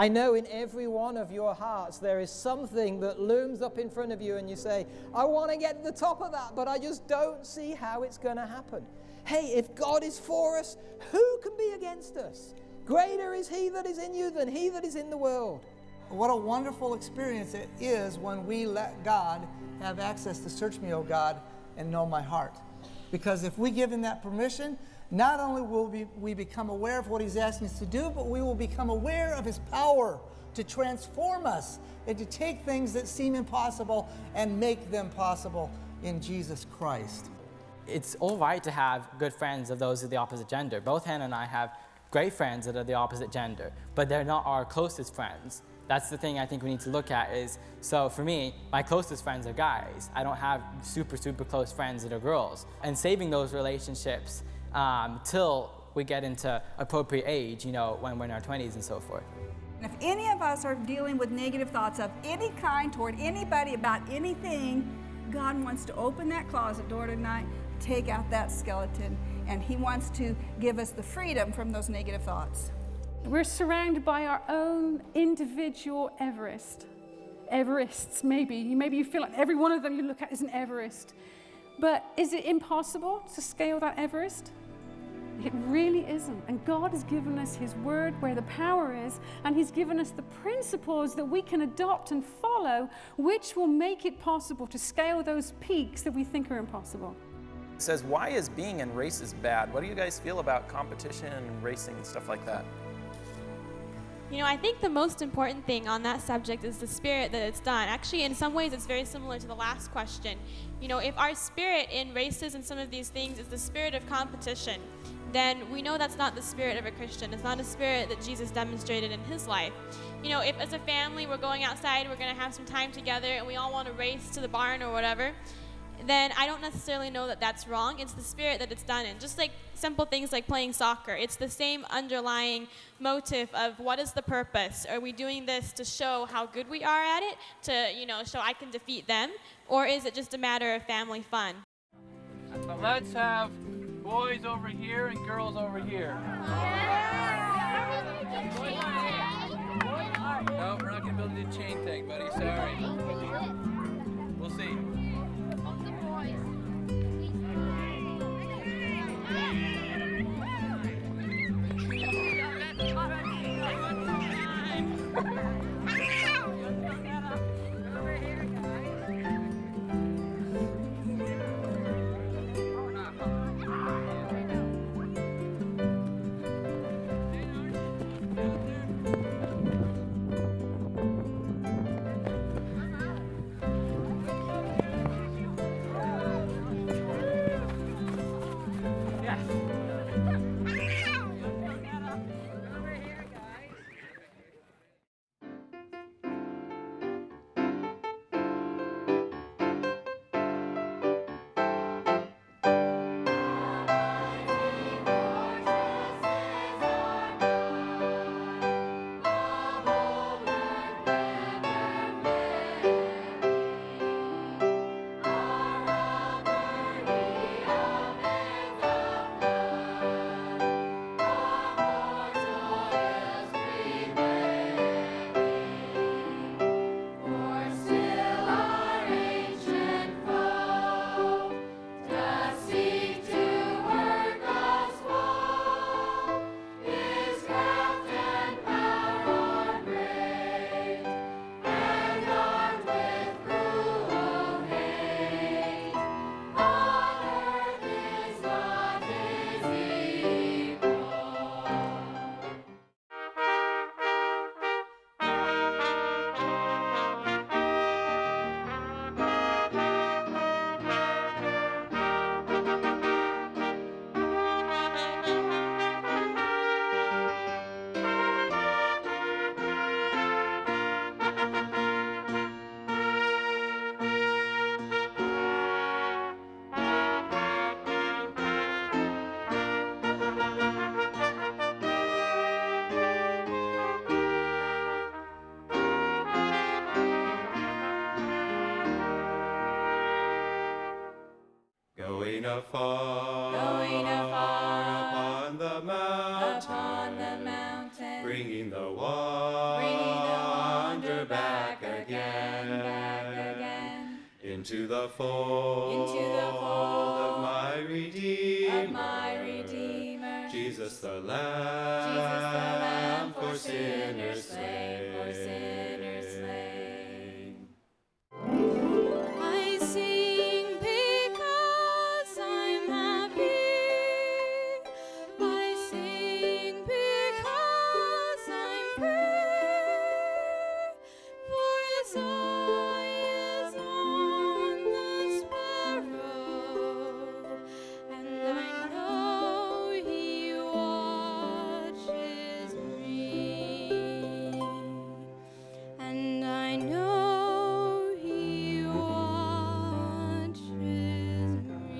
I know in every one of your hearts there is something that looms up in front of you and you say, I want to get to the top of that, but I just don't see how it's going to happen. Hey, if God is for us, who can be against us? Greater is He that is in you than he that is in the world. What a wonderful experience it is when we let God have access to search me, O God, and know my heart. Because if we give Him that permission, not only will we become aware of what He's asking us to do, but we will become aware of His power to transform us and to take things that seem impossible and make them possible in Jesus Christ. It's all right to have good friends of those of the opposite gender. Both Hannah and I have great friends that are the opposite gender, but they're not our closest friends. That's the thing I think we need to look at is, so for me, my closest friends are guys. I don't have super, super close friends that are girls. And saving those relationships till we get into appropriate age, you know, when we're in our 20s and so forth. And if any of us are dealing with negative thoughts of any kind toward anybody about anything, God wants to open that closet door tonight, take out that skeleton, and He wants to give us the freedom from those negative thoughts. We're surrounded by our own individual Everests, maybe. Maybe you feel like every one of them you look at is an Everest. But is it impossible to scale that Everest? It really isn't. And God has given us His word where the power is, and He's given us the principles that we can adopt and follow, which will make it possible to scale those peaks that we think are impossible. It says, why is being in races bad? What do you guys feel about competition and racing and stuff like that? You know, I think the most important thing on that subject is the spirit that it's done. Actually, in some ways, it's very similar to the last question. You know, if our spirit in races and some of these things is the spirit of competition, then we know that's not the spirit of a Christian. It's not a spirit that Jesus demonstrated in His life. You know, if as a family we're going outside, we're going to have some time together, and we all want to race to the barn or whatever, then I don't necessarily know that that's wrong. It's the spirit that it's done in. Just like simple things like playing soccer. It's the same underlying motive of what is the purpose? Are we doing this to show how good we are at it? To, you know, show I can defeat them? Or is it just a matter of family fun? Let's have boys over here and girls over here. No, we're not going to build a chain thing, buddy. Sorry. We'll see. Going afar upon the mountain, bringing the into the fold of my Redeemer, Jesus the Lamb, for sinners slain. I sing because I'm happy. I sing because I'm free. For His eye is on the sparrow, and I know He watches me. And I know He watches me.